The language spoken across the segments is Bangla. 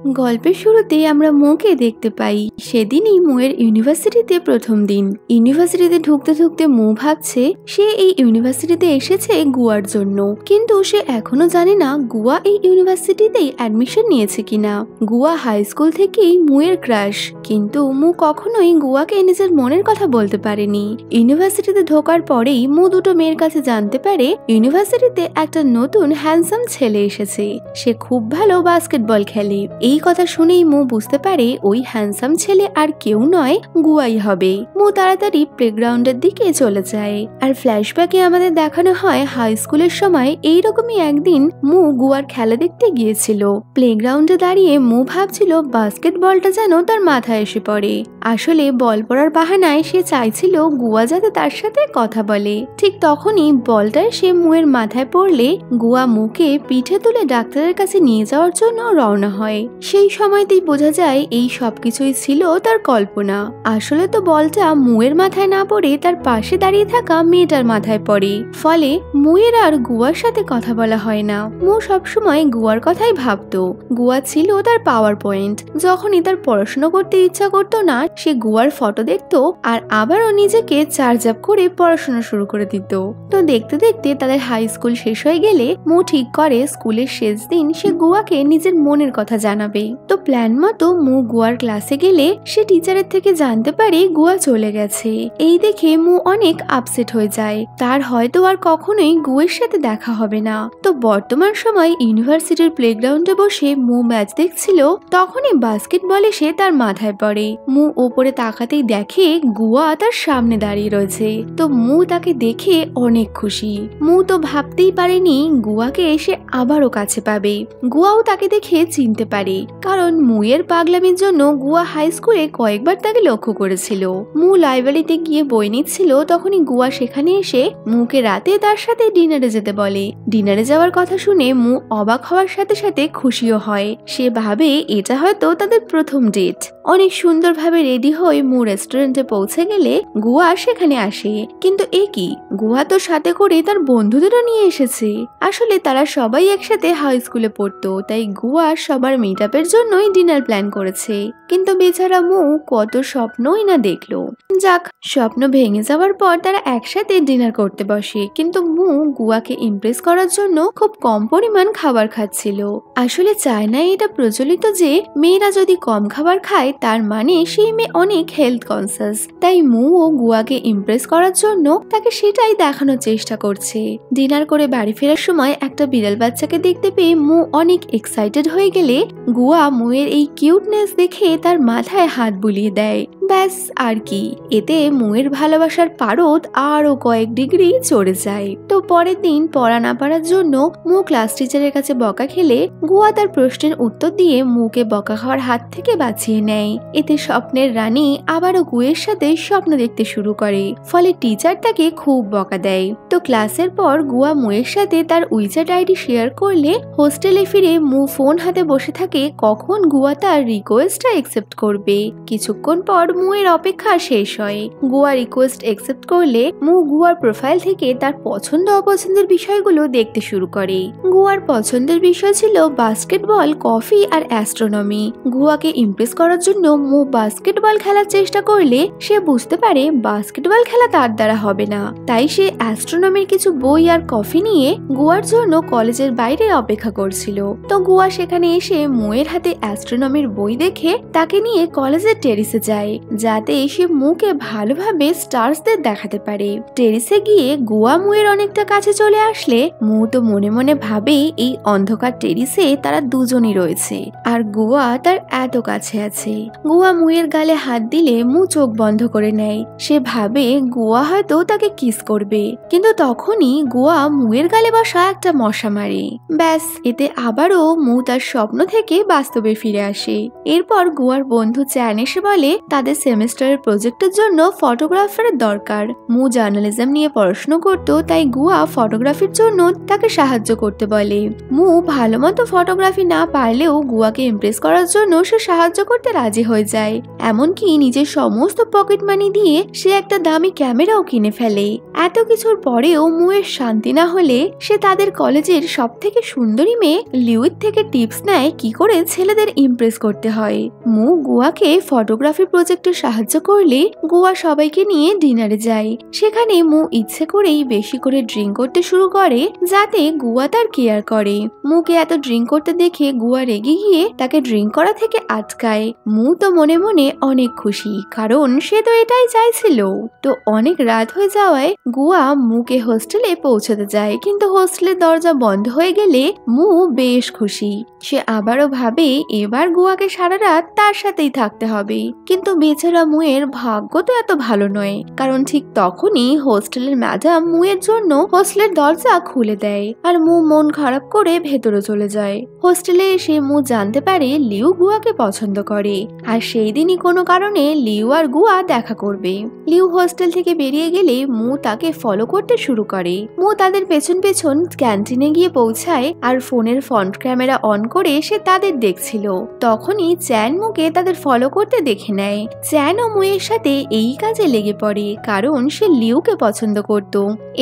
গল্পের শুরুতে আমরা মুকে দেখতে পাই সেদিনই মুয়ের ইউনিভার্সিটিতে প্রথম দিন। ইউনিভার্সিটিতে ঢুকতে ঢুকতে মু ভাবছে সে এই ইউনিভার্সিটিতে এসেছে গুয়ার জন্য, কিন্তু সে এখনো জানে না গুয়া এই ইউনিভার্সিটিতেই অ্যাডমিশন নিয়েছে কিনা। গুয়া হাই স্কুল থেকেই মুয়ের ক্রাশ, কিন্তু মু কখনোই গুয়াকে নিজের মনের কথা বলতে পারেনি। ইউনিভার্সিটিতে ঢোকার পরেই মু দুটো মেয়ের কাছে জানতে পারে ইউনিভার্সিটিতে একটা নতুন হ্যান্ডসাম ছেলে এসেছে, সে খুব ভালো বাস্কেটবল খেলে। এই কথা শুনেই মু বুঝতে পারে ওই হ্যান্ডসাম ছেলে আর কেউ নয়, গুয়াই হবে। মু তাড়াতাড়ি প্লেগ্রাউন্ডের দিকে চলে যায়। আর ফ্ল্যাশব্যাকে আমাদের দেখানো হয় হাই স্কুলের সময় এইরকমই একদিন মু গুয়ার খেলা দেখতে গিয়েছিল। প্লেগ্রাউন্ডে দাঁড়িয়ে মু ভাবছিল বাস্কেটবলটা যেন তার মাথায় এসে পড়ে। আসলে বল পড়ার বাহানায় সে চাইছিল গুয়া যাতে তার সাথে কথা বলে। ঠিক তখনই বলটা সে মুয়ের মাথায় পড়লে গুয়া মুকে পিঠে তুলে ডাক্তারের কাছে নিয়ে যাওয়ার জন্য রওনা হয়। সেই সময়তেই বোঝা যায় এই সবকিছুই ছিল তার কল্পনা। আসলে তো বলটা মুয়ের মাথায় না পড়ে তার পাশে দাঁড়িয়ে থাকা মেয়েটার মাথায় পড়ে। ফলে মুয়ের আর গুয়ার সাথে কথা বলা হয় না। মু সবসময় গুয়ার কথাই ভাবতো। গুয়া ছিল তার পাওয়ার পয়েন্ট। যখনই তার পড়াশোনা করতে ইচ্ছা করতো না, সে গুয়ার ফটো দেখতো আর আবারও নিজেকে চার্জ আপ করে পড়াশোনা শুরু করে দিত। তো দেখতে দেখতে তাদের হাই স্কুল শেষ হয়ে গেলে মু ঠিক করে স্কুলের শেষ দিন সে গুয়াকে নিজের মনের কথা জানাবে। তো প্ল্যান মতো মু গুয়ার ক্লাসে গেলে সে টিচারের থেকে জানতে পারে গুয়া চলে গেছে। এই দেখে মু অনেক আপসেট হয়ে যায়, তার হয়তো আর কখনোই গুয়ের সাথে দেখা হবে না। তো বর্তমান সময় ইউনিভার্সিটির প্লেগ্রাউন্ডে বসে মু ম্যাচ দেখছিল, তখনই বাস্কেটবল এসে তার মাথায় পড়ে। মু ওপরে তাকাতেই দেখে গুয়া তার সামনে দাঁড়িয়ে রয়েছে। তো মু তাকে দেখে অনেক খুশি। মু তো ভাবতেই পারেনি গুয়াকে এসে আবারও কাছে পাবে। গুয়াও তাকে দেখে চিনতে পারে, কারণ মুয়ের পাগলামির জন্য গুয়া হাই স্কুলে কয়েকবার তাকে লক্ষ্য করেছিল। মু লাইব্রেরিতে গিয়ে বই নিচ্ছিল, তখনই গুয়া সেখানে এসে মুকে রাতে তার সাথে ডিনারে যেতে বলে। ডিনারে যাওয়ার কথা শুনে মু অবাক হওয়ার সাথে সাথে খুশিও হয়। সে ভাবে এটা হয়তো তাদের প্রথম ডেট। অনেক সুন্দরভাবে রেডি হয়ে মু রেস্টুরেন্টে পৌঁছে গেলে গুয়া সেখানে আসে, কিন্তু এ কি, গুয়া তো সাথে করে তার বন্ধুদেরও নিয়ে এসেছে। আসলে তারা সবাই একসাথে হাই স্কুলে পড়তো, তাই গুয়া সবার মিট আপের জন্যই ডিনার প্ল্যান করেছে। কিন্তু বেচারা মু কত স্বপ্নই না দেখলো। যাক, স্বপ্ন ভেঙে যাওয়ার পর তারা একসাথে ডিনার করতে বসে, কিন্তু মু গুয়াকে ইমপ্রেস করার জন্য খুব কম পরিমাণ খাবার খাচ্ছিল। আসলে চায়নায় এটা প্রচলিত যে মেয়েরা যদি কম খাবার খায় তার মানে সেই মেয়ে অনেক হেলথ কনসাস। তাই মু ও গুয়াকে ইমপ্রেস করার জন্য তাকে সেটাই দেখানোর চেষ্টা করছে। ডিনার করে বাড়ি ফেরার সময় একটা বিড়াল বাচ্চাকে দেখতে পেয়ে মু অনেক এক্সাইটেড হয়ে গেলে গুয়া মুয়ের এই কিউটনেস দেখে তার মাথায় হাত বুলিয়ে দেয়। ব্যাস আর কি, এতে মুয়ের ভালোবাসার পারদ আরো কয়েক ডিগ্রি চড়ে যায়। তো পরের দিন পড়া না পারার জন্য মু ক্লাস টিচারের কাছে বকা খেলে গুয়া তার প্রশ্নের উত্তর দিয়ে মুকে বকা খাওয়ার হাত থেকে বাঁচিয়ে নেয়। এতে স্বপ্নের রানী আবারও গুয়ের সাথে স্বপ্ন দেখতে শুরু করে। ফলে টিচার তাকে খুব বকা দেয়। তো ক্লাসের পর গুয়া মুয়ের সাথে তার উইচ্যাট আইডি শেয়ার করলে হোস্টেলে ফিরে মু ফোন হাতে বসে থাকে কখন গুয়া তার রিকোয়েস্টটা একসেপ্ট করবে। কিছুক্ষণ পর মুয়ের অপেক্ষা শেষ হয়। গুয়া রিকোয়েস্ট একসেপ্ট করলে মু গুয়ার প্রোফাইল থেকে তার পছন্দ অপছন্দের বিষয়গুলো দেখতে শুরু করে। গুয়ার পছন্দের বিষয় ছিল বাস্কেটবল, কফি আর অ্যাস্ট্রোনমি। গুয়াকে ইমপ্রেস করার জন্য মু বাস্কেটবল খেলার চেষ্টা করলে সে বুঝতে পারে বাস্কেটবল খেলা তার দ্বারা হবে না, তাই সে অ্যাস্ট্রোনমির কিছু বই আর কফি নিয়ে গুয়ার জন্য কলেজের বাইরে অপেক্ষা করছিল। তো গুয়া সেখানে এসে মুয়ের হাতে অ্যাস্ট্রোনমির বই দেখে তাকে নিয়ে কলেজের টেরিসে যায়, যাতে সে মুকে ভালোভাবে স্টার্সদের দেখাতে পারে। টেরিসে গিয়ে গুয়া মুয়ের অনেকটা কাছে চলে আসলে মু তো মনে মনে ভাবে এই অন্ধকার টেরিসে তারা দুজনই রয়েছে আর গুয়া তার এত কাছে আছে। গুয়া মুয়ের গালে হাত দিলে মু চোখ বন্ধ করে নেয়। সে ভাবে গুয়া হয়তো তাকে কিস করবে, কিন্তু তখনই গুয়া মুয়ের গালে বসা একটা মশা মারে। ব্যাস, এতে আবারও মু তার স্বপ্ন থেকে বাস্তবে ফিরে আসে। এরপর গুয়ার বন্ধু চ্যান এসে বলে তাদের সেমিস্টারের প্রজেক্টের জন্য ফটোগ্রাফারের দরকার। মু জার্নালিজম নিয়ে পড়াশোনা করত, তাই গুয়া ফটোগ্রাফির জন্য তাকে সাহায্য করতে বলে। মু ভালো মতো ফটোগ্রাফি না পারলেও গুয়াকে ইমপ্রেস করার জন্য সে সাহায্য করতে রাজি হয়ে যায়। এমনকি নিজের সমস্ত পকেট মানি দিয়ে সে একটা দামি ক্যামেরাও কিনে ফেলে। এত কিছুর পরেও মুয়ের শান্তি না হলে সে তাদের কলেজের সব থেকে সুন্দরী মেয়ে লিউইর থেকে টিপস নেয় কি করে ছেলেদের ইমপ্রেস করতে হয়। মু গুয়াকে ফটোগ্রাফি প্রজেক্টে সাহায্য করলে গুয়া সবাইকে নিয়ে ডিনারে যায়। সেখানে মু ইচ্ছে করেই বেশি করে ড্রিঙ্ক করতে শুরু করে যাতে গুয়া তার কেয়ার করে। মুকে এত ড্রিঙ্ক করতে দেখে গুয়া রেগে গিয়ে তাকে ড্রিঙ্ক করা থেকে আটকায়। মু তো মনে মনে অনেক খুশি, কারণ সে তো এটাই চাইছিল। তো অনেক রাত হয়ে যাওয়ায় গুয়া মুকে হোস্টেলে পৌঁছাতে যায়, কিন্তু হোস্টেলের দরজা বন্ধ হয়ে গেলে মু বেশ খুশি। সে আবারও ভাবে এবার গুয়াকে সারা রাত তার সাথেই থাকতে হবে। কিন্তু বেচারা মুয়ের ভাগ্য তো এত ভালো নয়, কারণ ঠিক তখনই হোস্টেলের ম্যাডাম মুয়ের জন্য হোস্টেলের দরজা খুলে দেয় আর মু মন খারাপ করে ভেতরে চলে যায়। হোস্টেলে এসে মু জানতে পারে লিউ গুয়াকে পছন্দ করে, আর সেই দিনই কোনো কারণে লিউ আর গুয়া দেখা করবে। লিউ হোস্টেল থেকে বেরিয়ে গেলে মু তাকে ফলো করতে শুরু করে। মু তাদের পেছন পেছন ক্যান্টিনে গিয়ে পৌঁছায় আর ফোনের ফ্রন্ট ক্যামেরা অন করে সে তাদের দেখছিল। তখনই চ্যান মুকে তাদের ফলো করতে দেখে নেয়। চ্যান ও মুয়ের সাথে এই কাজে লেগে পড়ে, কারণ সে লিউকে পছন্দ করত।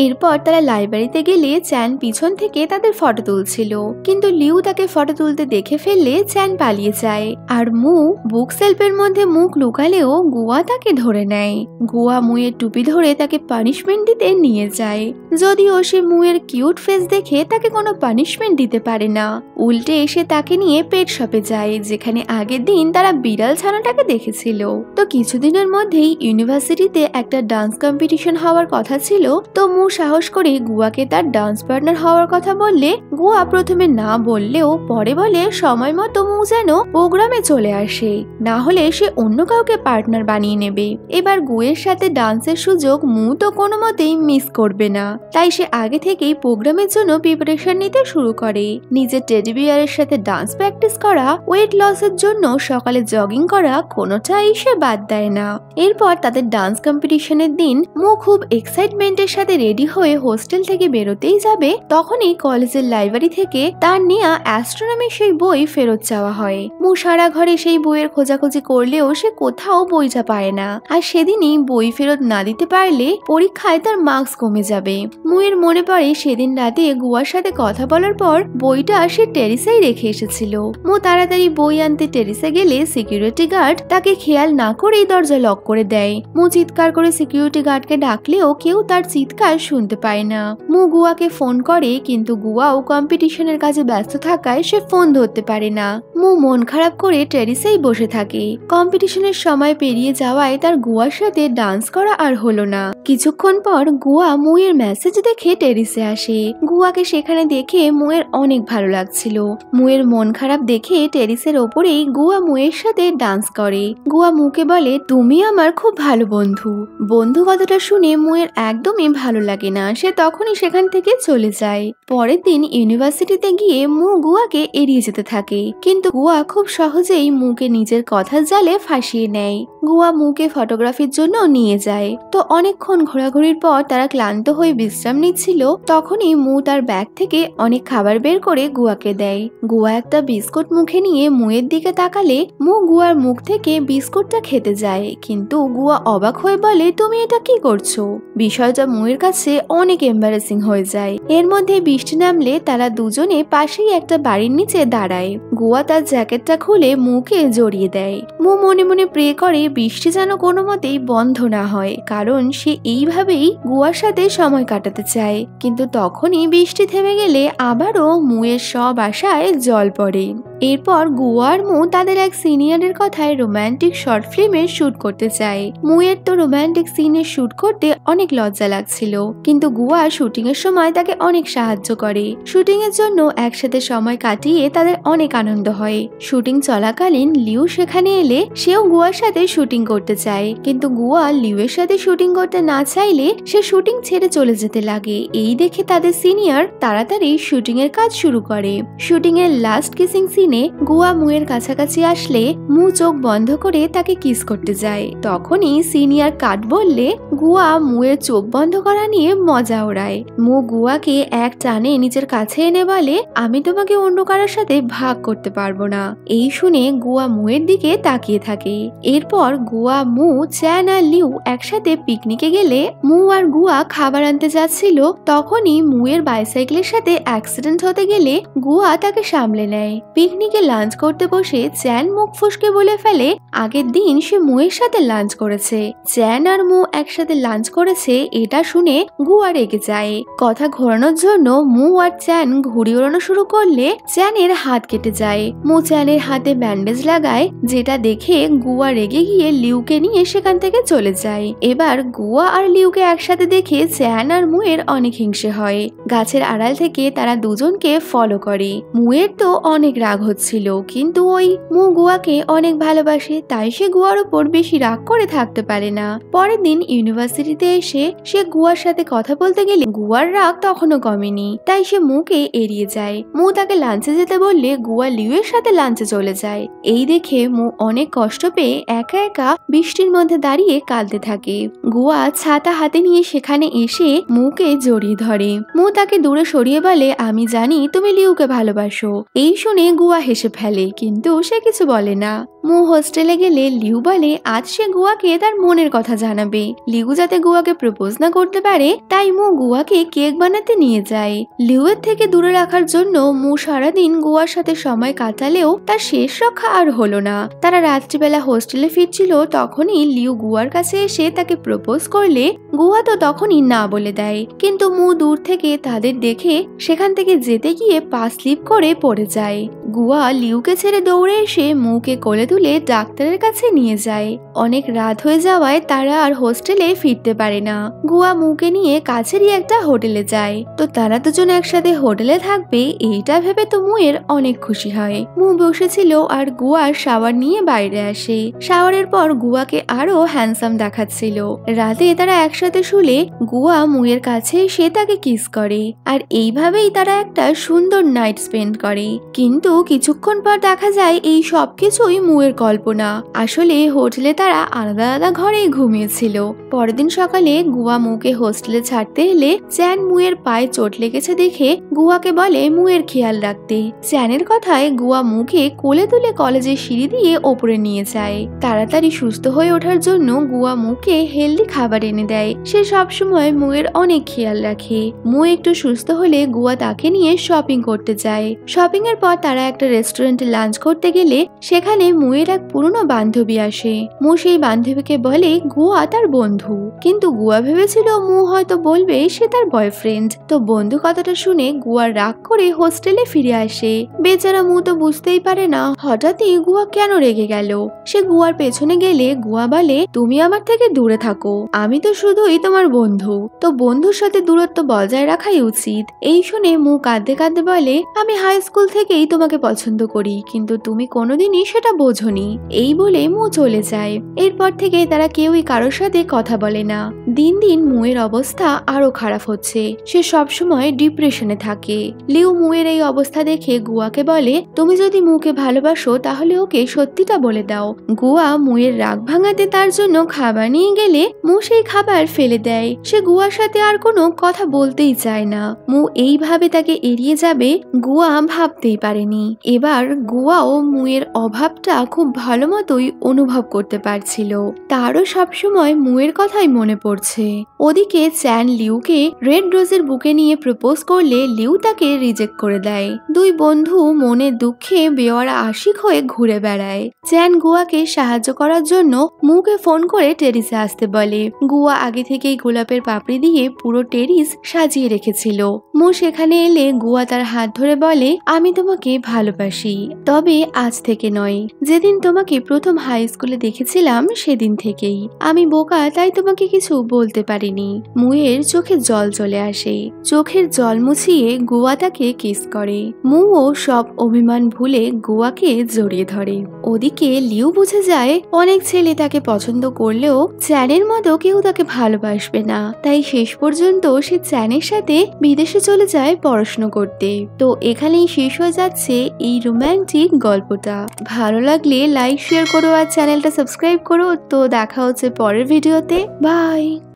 এরপর তারা লাইব্রেরিতে গেলে চ্যান পিছন থেকে তাদের ফটো তুলছিল, কিন্তু লিউ তাকে ফটো তুলতে দেখে ফেললে চ্যান পালিয়ে যায়। আর মু বুক সেলফের মধ্যে মুখ লুকালেও গুয়া তাকে ধরে নেয়। গুয়া মুয়ের টুপি ধরে তাকে পানিশমেন্ট দিতে নিয়ে যায়, যদিও সে মুয়ের কিউট ফেস দেখে তাকে কোনো পানিশমেন্ট দিতে পারে না। উল্টে এসে তাকে নিয়ে পেট শপে যায়, যেখানে আগের দিন তারা বিড়াল ছানাটাকে দেখেছিল। তো কিছুদিনের মধ্যেই ইউনিভার্সিটিতে একটা ডান্স কম্পিটিশন হওয়ার কথা ছিল। তো মু সাহস করে গুয়াকে তার ডান্স পার্টনার হওয়ার কথা বললে গুয়া প্রথমে না বললেও পরে বলে সময় মতো মু যেন প্রোগ্রামে চলে আসে, না হলে সে অন্য কাউকে পার্টনার বানিয়ে নেবে। এবার গুয়ের সাথে ডান্সের সুযোগ মু তো কোনো মতেই মিস করবে না, তাই সে আগে থেকেই প্রোগ্রামের জন্য প্রিপারেশন নিতে শুরু করে। নিজের টেডি বিয়ারের সাথে ডান্স প্র্যাকটিস করা, ওয়েট লসের জন্য সকালে জগিং করা, কোনোটাই সে বাদ দেয় না। এরপর তাদের ডান্স কম্পিটিশনের দিন মু খুব এক্সাইটমেন্টের সাথে রেডি হয়ে হোস্টেল থেকে বেরোতেই যাবে, তখনই কলেজের লাইব্রেরি থেকে তার নেয়া অ্যাস্ট্রোনমি সেই বই ফেরত চাওয়া হয়। মু সারা ঘরে সেই বইয়ের খোঁজাখুঁজি করলেও সে কোথাও বইটা পায় না, আর সেদিনই বই ফেরত না দিতে পারলে পরীক্ষায় তার মার্কস কমে যাবে। মুয়ের মনে পড়ে সেদিন রাতে গুয়ার সাথে কথা বলার পর বইটা সে টেরিসাই রেখে এসেছিল। মু তাড়াতাড়ি বই আনতে টেরিসে গেলে সিকিউরিটি গার্ড তাকে খেয়াল না করেই দরজা লক করে দেয়। মু চিৎকার করে সিকিউরিটি গার্ডকে ডাকলেও কেউ তার চিৎকার শুনতে পায় না। মু গুয়াকে ফোন করে, কিন্তু গুয়াও কম্পিটিশনের কাজে ব্যস্ত থাকায় সে ফোন ধরতে পারে না। মু মন খারাপ করে টেরিসেই বসে থাকে। কম্পিটিশনের সময় পেরিয়ে যাওয়ায় তার গুয়ার সাথে ডান্স করা আর হলো না। কিছুক্ষণ পর গুয়া মুয়ের মেসেজ দেখে টেরিসে আসে। গুয়াকে সেখানে দেখে মুয়ের অনেক ভালো লাগছিল। মুয়ের মন খারাপ দেখে টেরিসের ওপরেই গুয়া মুয়ের সাথে ডান্স করে। গুয়া মুকে বলে, তুমি আমার খুব ভালো বন্ধু। বন্ধু কথাটা শুনে মুয়ের একদমই ভালো লাগে না, সে তখনই সেখান থেকে চলে যায়। পরের দিন ইউনিভার্সিটিতে গিয়ে মু গুয়াকে এড়িয়ে যেতে থাকে, কিন্তু গুয়া খুব সহজেই মুকে নিজের কথার জালে ফাঁসিয়ে নেয়। গুয়া মুকে ফটোগ্রাফির জন্য নিয়ে যায়। তো অনেকক্ষণ ঘোরাঘুরির পর তারা ক্লান্ত হয়ে বিশ্রাম নিচ্ছিল, তখনই মু তার ব্যাগ থেকে অনেক খাবার বের করে গুয়াকে দেয়। গুয়া একটা বিস্কুট মুখে নিয়ে মুয়ের দিকে তাকালে মু গুয়ার মুখ থেকে বিস্কুটটা খেতে যায়, কিন্তু গুয়া অবাক হয়ে বলে, তুমি এটা কি করছো? বিষয়টা মুয়ের কাছে অনেক এম্বারেসিং হয়ে যায়। এর মধ্যে বৃষ্টি নামলে তারা দুজনে পাশেই একটা বাড়ির নিচে দাঁড়ায়। গুয়া তার জ্যাকেটটা খুলে মুকে জড়িয়ে দেয়। মু মনে মনে প্রে করে বৃষ্টি যেন কোনো মতেই বন্ধ না হয়, কারণ সে এইভাবেই গুয়ার সাথে সময় কাটাতে চায়। কিন্তু তখনই বৃষ্টি থেমে গেলে আবারও মুয়ের সব আশায় জল পড়ে। এরপর গুয়া আর মু তাদের এক সিনিয়রের কথায় রোমান্টিক শর্ট ফিল্মের শুট করতে চায়। মুয়ের তো রোমান্টিক সিনের শুট করতে অনেক লজ্জা লাগছিল, কিন্তু গুয়া শুটিং এর সময় তাকে অনেক সাহায্য করে। শুটিং এর জন্য একসাথে সময় কাটিয়ে তাদের অনেক আনন্দ হয়। শুটিং চলাকালীন লিউ সেখানে এলে সেও গুয়ার সাথে শুটিং করতে চায়, কিন্তু গুয়া লিউয়ের সাথে শুটিং করতে না চাইলে সে শুটিং ছেড়ে চলে যেতে লাগে। এই দেখে তাদের সিনিয়র তাড়াতাড়ি শুটিং এর কাজ শুরু করে। শুটিং এর লাস্ট কিসিং সিন সিনে গুয়া মুয়ের কাছাকাছি আসলে মু চোখ বন্ধ করে তাকে কিস করতে যায়। তখনই সিনিয়র কাট বললে গুয়া মুয়ের চোখ বন্ধ করা নিয়ে মজা ওড়ায়। মু গুয়াকে এক টানে নিজের কাছে এনে বলে, আমি তোমাকে অন্য কারোর সাথে ভাগ করতে পারবো না। এই শুনে গুয়া মুয়ের দিকে তাকিয়ে থাকে। এরপর গুয়া, মু, চ্যান আর লিউ একসাথে পিকনিকে গেলে মু আর গুয়া খাবার আনতে যাচ্ছিল। তখনই মুয়ের বাইসাইকেলের সাথে অ্যাক্সিডেন্ট হতে গেলে গুয়া তাকে সামলে নেয়। পিকনিকে লাঞ্চ করতে বসে চ্যান মুখ ফুসকে বলে ফেলে আগের দিন সে মুয়ের সাথে লাঞ্চ করেছে। চ্যান আর মু একসাথে লাঞ্চ করেছে এটা শুনে গুয়া রেগে যায়। কথা ঘোরানোর জন্য মু আর চ্যান ঘুড়ি ওড়ানো শুরু করলে চ্যানের হাত কেটে যায়। মু চ্যানের হাতে ব্যান্ডেজ লাগায়, যেটা দেখে গুয়া রেগে গিয়ে লিউকে নিয়ে সেখান থেকে চলে যায়। এবার গুয়া আর লিউকে একসাথে দেখে চ্যান আর মুয়ের অনেক হিংসে হয়। গাছের আড়াল থেকে তারা দুজনকে ফলো করে। মুয়ের তো অনেক রাগ হচ্ছিল, কিন্তু ওই মু গুয়াকে অনেক ভালোবাসে, তাই সে গুয়ার উপর বেশি রাগ করে থাকতে পারে না। পরের দিন ইউনিভার্সিটিতে এসে সে গুয়ার সাথে কথা বলতে গেলে গুয়ার রাগ তখনও কমেনি, তাই সে মুকে এড়িয়ে যায়। মু তাকে লাঞ্চে যেতে বললে গুয়া লিউয়ের সাথে লাঞ্চে চলে যায়। এই দেখে মু অনেক কষ্ট পেয়ে একা একা বৃষ্টির মধ্যে দাঁড়িয়ে কাঁদতে থাকে। গুয়া ছাতা হাতে নিয়ে সেখানে এসে মুকে জড়িয়ে ধরে। মু তাকে দূরে সরিয়ে বলে, আমি জানি তুমি লিউকে ভালোবাসো। এই শুনে গুয়া হেসে ফেলে, কিন্তু সে কিছু বলে না। মু হোস্টেলে গেলে লিউ বলে আজ সে গুয়াকে তার মনের কথা জানাবে। লিউ যাতে গুয়াকে প্রপোজ না করতে পারে তাই মু গুয়াকে কেক বানাতে নিয়ে যায়। লিউয়ের থেকে দূরে রাখার জন্য মু সারাদিন গুয়ার সাথে সময় কাটালেও তার শেষ রক্ষা আর হলো না। তারা রাত্রিবেলা হোস্টেলে ফিরছিল, তখনই লিউ গুয়ার কাছে এসে তাকে প্রপোজ করলে গুয়া তো তখনই না বলে দেয়। কিন্তু মু দূর থেকে তাদের দেখে সেখান থেকে যেতে গিয়ে পা স্লিপ করে পড়ে যায়। গুয়া লিউকে ছেড়ে দৌড়ে এসে মুকে কোলে তুলে ডাক্তারের কাছে নিয়ে যায়। অনেক রাত হয়ে যাওয়ায় তারা আর হোস্টেলে ফিরতে পারে না। গুয়া মুকে নিয়ে কাছেরই একটা হোটেলে যায়। তো তারা দুজন একসাথে হোটেলে থাকবে এইটা ভেবে তো মুয়ের অনেক খুশি হয়। মু বসেছিল আর গুয়া শাওয়ার নিয়ে বাইরে আসে। শাওয়ারের পর গুয়াকে আরো হ্যান্ডসাম দেখাচ্ছিল। রাতে তারা একসাথে শুলে গুয়া মুয়ের কাছে এসে তাকে কিস করে, আর এইভাবেই তারা একটা সুন্দর নাইট স্পেন্ড করে। কিন্তু কিছুক্ষণ পর দেখা যায় এই সবকিছুই মুয়ের কল্পনা। আসলে হোটেলে তারা আলাদা আলাদা ঘরেই ঘুমিয়েছিল। পরের দিন সকালে গুয়া মুকে হোস্টেলে ছাড়তে এলে চ্যান মুয়ের পায়ে চোট লেগেছে দেখে গুয়াকে বলে মুয়ের খেয়াল রাখতে। চ্যানের কথায় গুয়া মুকে কোলে তুলে কলেজের সিঁড়ি দিয়ে ওপরে নিয়ে যায়। তাড়াতাড়ি সুস্থ হয়ে ওঠার জন্য গুয়া মুকে হেলদি খাবার এনে দেয়। সে সবসময় মুয়ের অনেক খেয়াল রাখে। মু একটু সুস্থ হলে গুয়া তাকে নিয়ে শপিং করতে যায়। শপিং এর পর তারা একটা রেস্টুরেন্টে লাঞ্চ করতে গেলে সেখানে মুয়ের এক পুরনো বান্ধবী আসে। মু সেই বান্ধবীকে বলে গুয়া তার বন্ধু, কিন্তু গুয়া ভেবেছিল মু হয়তো বলবে সে তার বয়ফ্রেন্ড। তো বন্ধু কথাটা শুনে গুয়া রাগ করে হোস্টেলে ফিরে আসে। বেচারা মু তো বুঝতেই পারে না হঠাৎই গুয়া কেন রেগে গেল। সে গুয়ার পেছনে গেলে গুয়া বলে তুমি আমার থেকে দূরে থাকো, আমি তো শুধুই তোমার বন্ধু, তো বন্ধুর সাথে দূরত্ব বজায় রাখাই উচিত। এই শুনে মু কাঁদতে কাঁদতে বলে আমি হাই স্কুল থেকেই তোমাকে পছন্দ করি, কিন্তু তুমি কোনোদিনই সেটা বোঝোনি। এই বলে মু চলে যায়। এরপর থেকে তারা কেউই কারোর সাথে কথা বলে না। দিন দিন মুয়ের অবস্থা আরো খারাপ হচ্ছে। সে সবসময় ডিপ্রেশনে থাকে। লিউ মুয়ের এই অবস্থা দেখে গুয়াকে বলে তুমি যদি মুকে ভালোবাসো তাহলে ওকে সত্যিটা বলে দাও। গুয়া মুয়ের রাগ ভাঙাতে তার জন্য খাবার নিয়ে গেলে মু সেই খাবার ফেলে দেয়। সে গুয়ার সাথে আর কোনো কথা বলতেই চায় না। মু এইভাবে তাকে এড়িয়ে যাবে গুয়া ভাবতেই পারেনি। এবার গুয়াও মুয়ের অভাবটা খুব ভালো মতোই অনুভব করতে পারছিল। তারও সবসময় মুয়ের কথাই মনে পড়ছে। ওদিকে চ্যান লিউকে রেড রোজের বুকে নিয়ে প্রপোজ করলে লিউ তাকে রিজেক্ট করে দেয়। দুই বন্ধু মনের দুঃখে বেওয়ারা আশিক হয়ে ঘুরে বেড়ায়। চ্যান গুয়াকে সাহায্য করার জন্য মুকে ফোন করে টেরিসে আসতে বলে। গুয়া আগে থেকেই গোলাপের পাপড়ি দিয়ে পুরো টেরিস সাজিয়ে রেখেছিল। মু সেখানে এলে গুয়া তার হাত ধরে বলে আমি তোমাকে ভালোবাসি, তবে আজ থেকে নয়। যে যেদিন তোমাকে প্রথম হাই স্কুলে দেখেছিলাম সেদিন থেকেই আমি বোকা, তাই তোমাকে কিছু বলতে পারিনি। মুয়ের চোখে জল চলে আসে। চোখের জল মুছিয়ে গুয়া তাকে কিস করে। মুও সব অভিমান ভুলে গুয়াকে জড়িয়ে ধরে। ওদিকে লিউ বুঝে যায় অনেক ছেলে তাকে পছন্দ করলেও চ্যানের মতো কেউ তাকে ভালোবাসবে না, তাই শেষ পর্যন্ত সে চ্যানের সাথে বিদেশে চলে যায় পড়াশোনা করতে। তো এখানেই শেষ হয়ে যাচ্ছে এই রোম্যান্টিক গল্পটা। ভালো লাগলে লাইক শেয়ার করো আর চ্যানেলটা সাবস্ক্রাইব করো। তো দেখা হচ্ছে পরের ভিডিওতে। বাই।